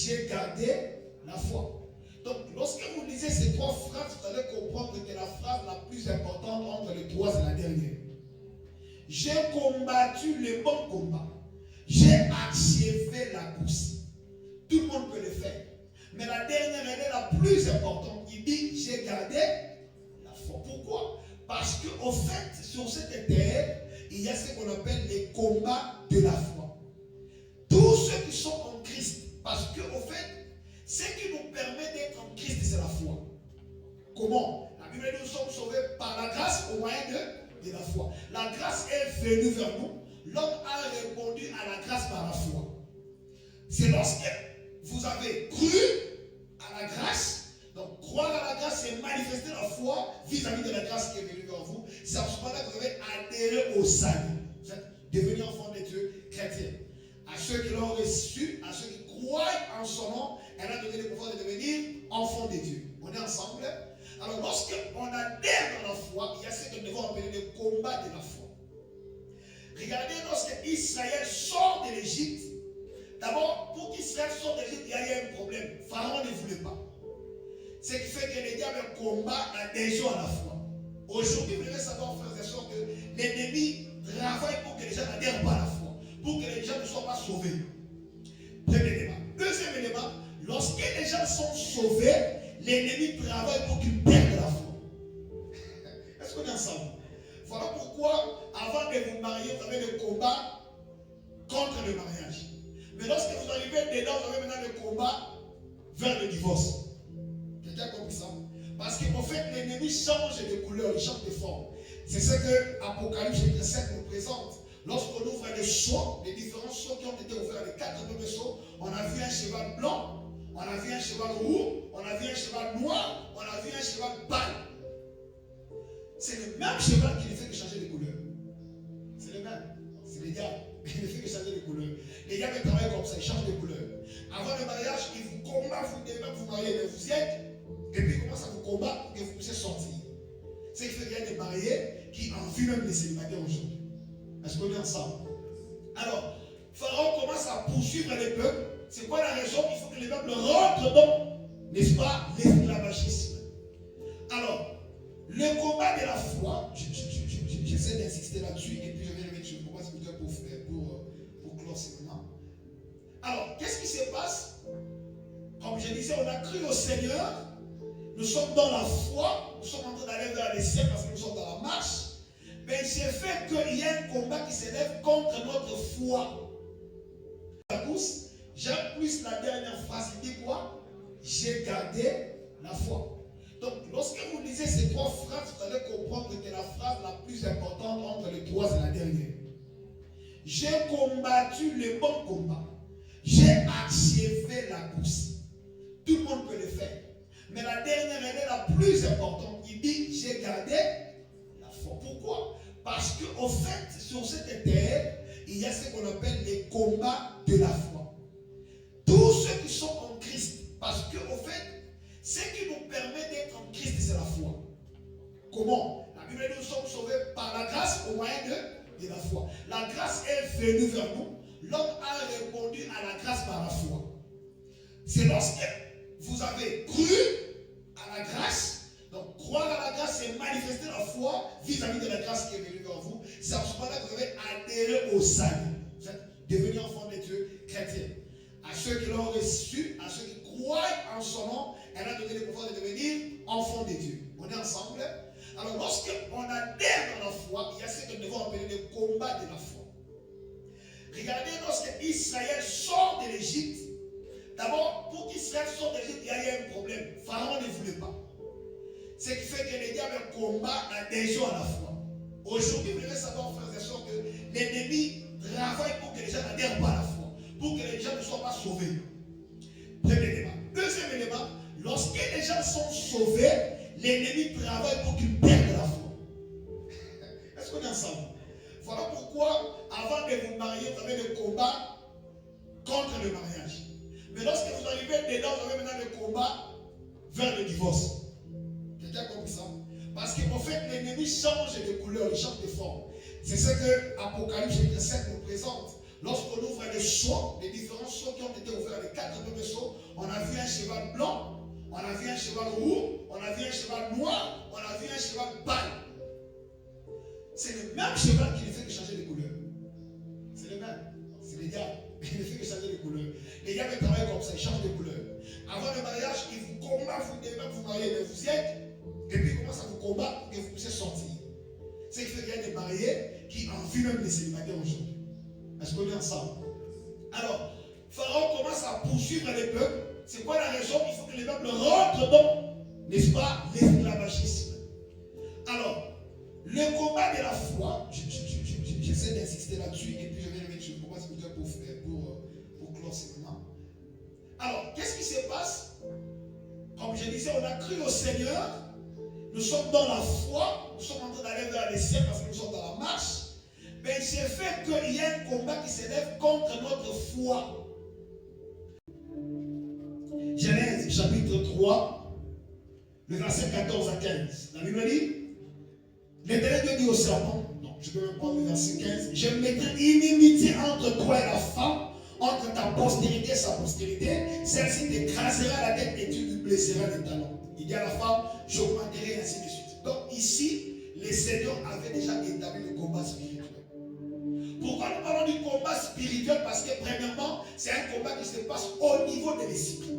j'ai gardé la foi. Donc, lorsque vous lisez ces trois phrases, vous allez comprendre que la phrase la plus importante entre les trois, c'est la dernière. J'ai combattu le bon combat. J'ai achevé la course. Tout le monde peut le faire. Mais la dernière, elle est la plus importante. Il dit, j'ai gardé la foi. Pourquoi? Parce qu'au fait, sur cette terre, il y a ce qu'on appelle les combats de la foi. Tous ceux qui sont en Christ, parce qu'au fait, ce qui nous permet d'être en Christ, c'est la foi. Comment? La Bible dit, nous sommes sauvés par la grâce au moyen de la foi. La grâce est venue vers nous. L'homme a répondu à la grâce par la foi. C'est lorsque vous avez cru à la grâce, donc croire à la grâce, c'est manifester la foi vis-à-vis de la grâce qui est venue vers vous. C'est à ce moment-là que vous avez adhéré au salut. Vous êtes devenu enfant de Dieu chrétien. À ceux qui l'ont reçu, à ceux qui croient en son nom, elle a donné le pouvoir de devenir enfant de Dieu. On est ensemble. Alors lorsqu'on adhère dans la foi, il y a ce que nous devons appeler le combat de la foi. Regardez, lorsque Israël sort de l'Égypte, d'abord, pour qu'Israël sorte de l'Égypte, il y a eu un problème. Pharaon ne voulait pas. Ce qui fait que les diables combattent des gens à la fois. Aujourd'hui, vous devez savoir, frères et sœurs, que l'ennemi travaille pour que les gens n'adhèrent pas à la foi, pour que les gens ne soient pas sauvés. Premier élément. Deuxième élément, lorsque les gens sont sauvés, l'ennemi travaille pour qu'ils perdent la foi. Est-ce qu'on est ensemble? Voilà pourquoi, avant de vous marier, vous avez le combat contre le mariage. Mais lorsque vous arrivez dedans, vous avez maintenant le combat vers le divorce. Quelqu'un a compris ça? Parce qu'en fait, l'ennemi change de couleur, il change de forme. C'est ce que Apocalypse chapitre 7 nous présente. Lorsqu'on ouvre les sceaux, les différents sceaux qui ont été ouverts, les 4 premiers sceaux, on a vu un cheval blanc, on a vu un cheval roux, on a vu un cheval noir, on a vu un cheval pâle. C'est le même cheval qui ne fait que changer de couleur. C'est le même. C'est le diable. Il ne fait que changer de couleur. Les diables travaillent comme ça, ils changent de couleur. Avant le mariage, ils vous combattent, vous devez vous marier, mais vous y êtes. Et puis ils commencent à vous combattre pour que vous puissiez sortir. Ce qui fait qu'il y a des mariés qui envient même les célibataires aujourd'hui. Est-ce qu'on est ensemble? Alors, Pharaon commence à poursuivre les peuples. C'est quoi la raison? Il faut que les peuples rentrent dans, n'est-ce pas, l'esclavagisme. Alors, le combat de la foi, j'essaie d'insister là-dessus et puis je vais remettre sur le combat spirituel pour clore maintenant. Alors, qu'est-ce qui se passe? Comme je disais, on a cru au Seigneur, nous sommes dans la foi, nous sommes en train d'aller vers les cieux parce que nous sommes dans la marche. Mais il s'est fait qu'il y a un combat qui s'élève contre notre foi. La course, j'aime plus la dernière phrase, il dit quoi? J'ai gardé la foi. Donc, lorsque vous lisez ces trois phrases, vous allez comprendre que la phrase la plus importante entre les trois, c'est la dernière. J'ai combattu le bon combat. J'ai achevé la course. Tout le monde peut le faire. Mais la dernière, elle est la plus importante. Il dit, j'ai gardé la foi. Pourquoi? Parce qu'au fait, sur cette terre, il y a ce qu'on appelle les combats de la foi. Tous ceux qui sont en Christ, parce qu'au fait, ce qui nous permet d'être en Christ, c'est la foi. Comment? La Bible dit, nous sommes sauvés par la grâce au moyen de la foi. La grâce est venue vers nous. L'homme a répondu à la grâce par la foi. C'est lorsque vous avez cru à la grâce. Donc, croire à la grâce, c'est manifester la foi vis-à-vis de la grâce qui est venue vers vous. C'est à ce moment-là que vous avez adhéré au salut. Vous êtes devenu enfant de Dieu chrétien. À ceux qui l'ont reçu, à ceux qui croient en son nom, elle a donné le pouvoir de devenir enfant de Dieu. On est ensemble? Alors, lorsqu'on adhère dans la foi, il y a ce que nous devons appeler le combat de la foi. Regardez, lorsque Israël sort de l'Égypte, d'abord, pour qu'Israël sorte de l'Égypte, il y a eu un problème. Pharaon ne voulait pas. Ce qui fait que les diables combattent des gens à la fois. Aujourd'hui, vous devez savoir, frères et sœurs, que l'ennemi travaille pour que les gens n'adhèrent pas à la foi, pour que les gens ne soient pas sauvés. Premier élément. Deuxième élément, lorsque les gens sont sauvés, l'ennemi travaille pour qu'ils perdent la foi. Est-ce qu'on est ensemble? Voilà pourquoi, avant de vous marier, vous avez le combat contre le mariage. Mais lorsque vous arrivez dedans, vous avez maintenant le combat vers le divorce. Quelqu'un a compris ça? Parce qu'en fait, l'ennemi change de couleur, il change de forme. C'est ce que Apocalypse chapitre 7 nous présente. Lorsqu'on ouvre les sceaux, les différents sceaux qui ont été ouverts, les 4 premiers sceaux, on a vu un cheval blanc, on a vu un cheval roux, on a vu un cheval noir, on a vu un cheval pâle. C'est le même cheval qui ne fait que changer de couleur. C'est le même. C'est les diables. Il ne fait que changer de couleur. Les diables travaillent comme ça, ils changent de couleur. Avant le mariage, ils vous combattent, vous devez vous marier, mais vous y êtes. Et puis ils commencent à vous combattre pour que vous puissiez sortir. C'est ce qui fait qu'il y a des mariés qui envient même les célibataires aujourd'hui. Est-ce qu'on est ensemble? Alors, Pharaon commence à poursuivre les peuples. C'est quoi la raison? Il faut que les peuples rentrent dans, n'est-ce pas, l'esclavagisme. Alors, le combat de la foi, j'essaie d'insister là-dessus et puis je vais revenir sur le combat spirituel pour clore ce moment. Alors, qu'est-ce qui se passe? Comme je disais, on a cru au Seigneur, nous sommes dans la foi, nous sommes en train d'aller vers les cieux parce que nous sommes dans la marche. Mais il s'est fait qu'il y a un combat qui s'élève contre notre foi. Genèse chapitre 3, le verset 14 à 15. La Bible dit, l'Éternel Dieu dit au serpent, non, je peux même prendre le verset 15, je mettrai inimitié entre toi et la femme, entre ta postérité et sa postérité, celle-ci t'écrasera la tête et tu lui blesseras les talons. Il dit à la femme, j'augmenterai ainsi de suite. Donc ici, les seigneurs avaient déjà établi le combat spirituel. Pourquoi nous parlons du combat spirituel? Parce que premièrement, c'est un combat qui se passe au niveau de l'esprit.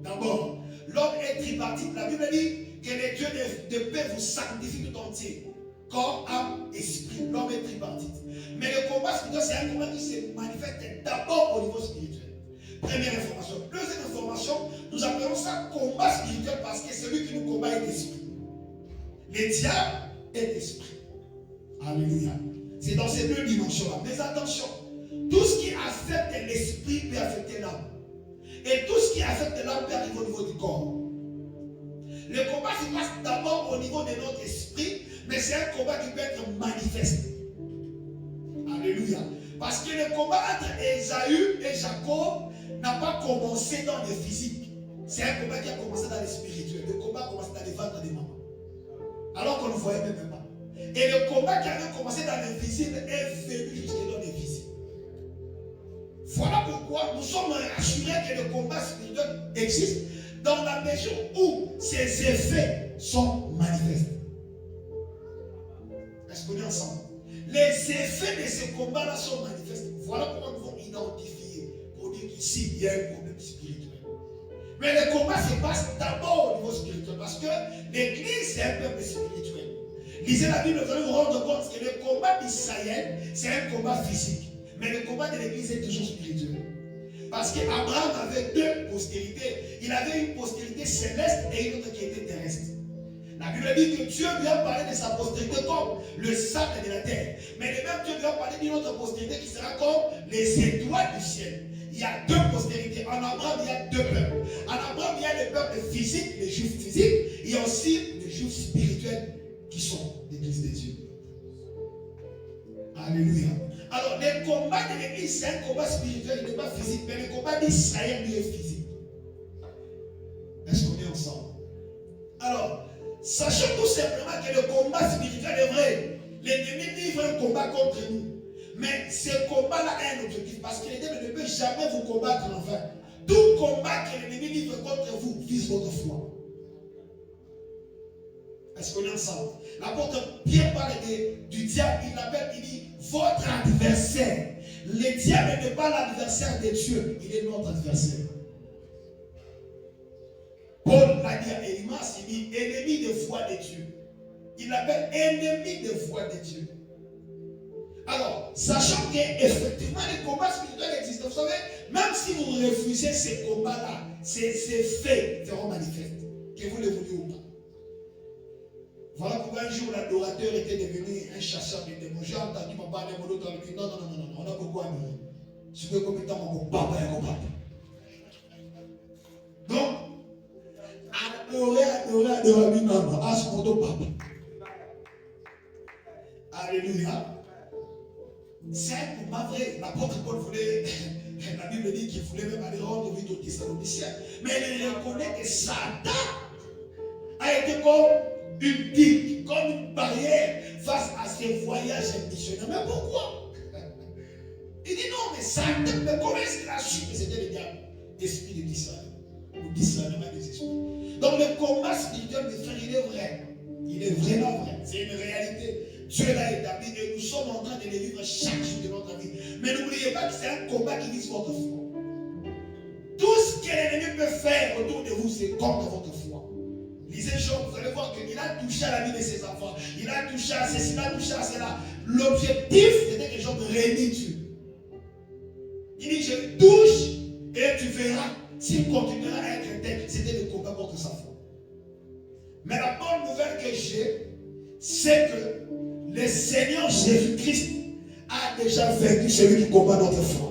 D'abord, l'homme est tripartite. La Bible dit que les dieux de paix vous sanctifient tout entier. Corps, âme, esprit. L'homme est tripartite. Mais le combat spirituel, c'est un combat qui se manifeste d'abord au niveau spirituel. Première information. Deuxième information, nous appelons ça combat spirituel parce que celui qui nous combat est l'esprit. Le diable est l'esprit. Alléluia. C'est dans ces deux dimensions-là. Mais attention, tout ce qui affecte l'esprit peut affecter l'âme. Et tout ce qui affecte l'âme peut arriver au niveau du corps. Le combat se passe d'abord au niveau de notre esprit, mais c'est un combat qui peut être manifesté. Alléluia. Parce que le combat entre Ésaü et Jacob n'a pas commencé dans le physique. C'est un combat qui a commencé dans le spirituel. Le combat a commencé dans les ventres des mamans. Alors qu'on ne voyait même pas. Et le combat qui avait commencé dans l'invisible est venu jusque dans l'invisible. Voilà pourquoi nous sommes rassurés que le combat spirituel existe dans la mesure où ses effets sont manifestés. Est-ce qu'on est ensemble? Les effets de ce combat-là sont manifestés. Voilà comment nous devons identifier pour dire qu'ici, il y a un problème spirituel. Mais le combat se passe d'abord au niveau spirituel parce que l'Église, c'est un peuple spirituel. Lisez la Bible, vous allez vous rendre compte que le combat d'Israël, c'est un combat physique. Mais le combat de l'Église est toujours spirituel. Parce qu'Abraham avait deux postérités. Il avait une postérité céleste et une autre qui était terrestre. La Bible dit que Dieu lui a parlé de sa postérité comme le sable de la terre. Mais le même Dieu lui a parlé d'une autre postérité qui sera comme les étoiles du ciel. Il y a deux postérités. En Abraham, il y a deux peuples. En Abraham, il y a le peuple physique, les juifs physiques. Il y a aussi les juifs spirituels qui sont l'Église des dieux. Alléluia. Alors, le combat de l'Église, c'est un combat spirituel, il n'est pas physique. Mais le combat d'Israël, lui, est physique. Est-ce qu'on est ensemble? Alors, sachant tout simplement que le combat spirituel est vrai. L'ennemi livre un combat contre nous. Mais ce combat-là a un objectif. Parce que l'ennemi ne peut jamais vous combattre en vain. Tout combat que l'ennemi livre contre vous vise votre foi. Est-ce qu'on est ensemble? L'apôtre Pierre parle du diable. Il l'appelle, il dit, votre adversaire. Le diable n'est pas l'adversaire de Dieu. Il est notre adversaire. Paul l'a dit à Élimas, il dit ennemi de foi de Dieu. Il l'appelle ennemi de foi de Dieu. Alors, sachant qu'effectivement les combats spirituels existent, vous savez, même si vous refusez ces combats-là, ces faits seront manifestes, que vous le vouliez ou pas. Voilà pourquoi un jour l'adorateur était devenu un chasseur de démons. J'ai entendu mon père de l'autre lui, non, on a beaucoup amis. Je veux comme étant mon papa et mon papa. Donc, adorer, non, à ce moment papa. Alléluia. C'est un combat vrai. L'apôtre Paul voulait, la Bible dit qu'il voulait même aller rendre vie aux Thessaloniciens. Mais il reconnaît que Satan a été comme une digue, comme une barrière face à ces voyages missionnaires. Mais pourquoi? Il dit non, mais ça, mais comment est-ce qu'il a su que c'était le diable? Esprit de discernement. Ou discernement des esprits. Donc le combat spirituel, mes frères, il est vrai. Il est vraiment vrai. C'est une réalité. Dieu l'a établi et nous sommes en train de le vivre chaque jour de notre vie. Mais n'oubliez pas que c'est un combat qui vise votre foi. Tout ce que l'ennemi peut faire autour de vous, c'est contre votre foi. Lisez Job, vous allez voir qu'il a touché à la vie de ses enfants. Il a touché à ceci, il a touché à cela. L'objectif, c'était que Job réunit Dieu. Il dit, je touche et tu verras s'il continuera à être tel. C'était le combat contre sa foi. Mais la bonne nouvelle que j'ai, c'est que le Seigneur Jésus-Christ a déjà vaincu celui qui combat notre foi.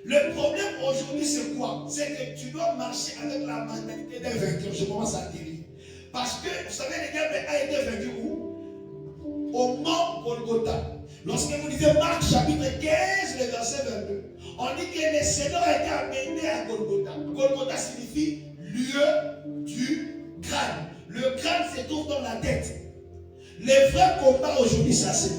Le problème aujourd'hui, c'est quoi? C'est que tu dois marcher avec la mentalité d'un vainqueur. Je commence à te dire. Parce que, vous savez, le diable a été vaincu où? Au mont Golgotha. Lorsque vous lisez Marc chapitre 15, le verset 22, on dit que le Seigneur a été amené à Golgotha. Golgotha signifie lieu du crâne. Le crâne se trouve dans la tête. Le vrai combat aujourd'hui, ça se vit.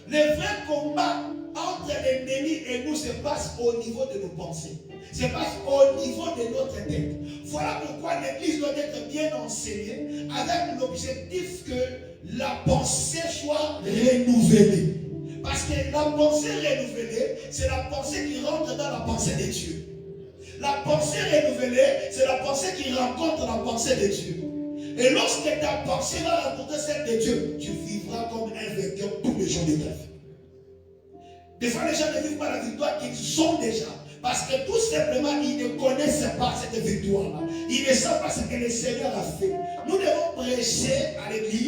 Le vrai combat entre l'ennemi et nous se passe au niveau de nos pensées. Se passe au niveau de notre tête. Voilà pourquoi l'église doit être bien enseignée avec l'objectif que la pensée soit renouvelée. Parce que la pensée renouvelée, c'est la pensée qui rentre dans la pensée de Dieu. La pensée renouvelée, c'est la pensée qui rencontre la pensée de Dieu. Et lorsque ta pensée va rencontrer celle de Dieu, tu vivras comme un vainqueur tous les jours de ta vie. Des fois, les gens ne vivent pas la victoire qu'ils ont déjà. Parce que tout simplement, ils ne connaissent pas cette victoire-là. Ils ne savent pas ce que le Seigneur a fait. Nous devons prêcher à l'église.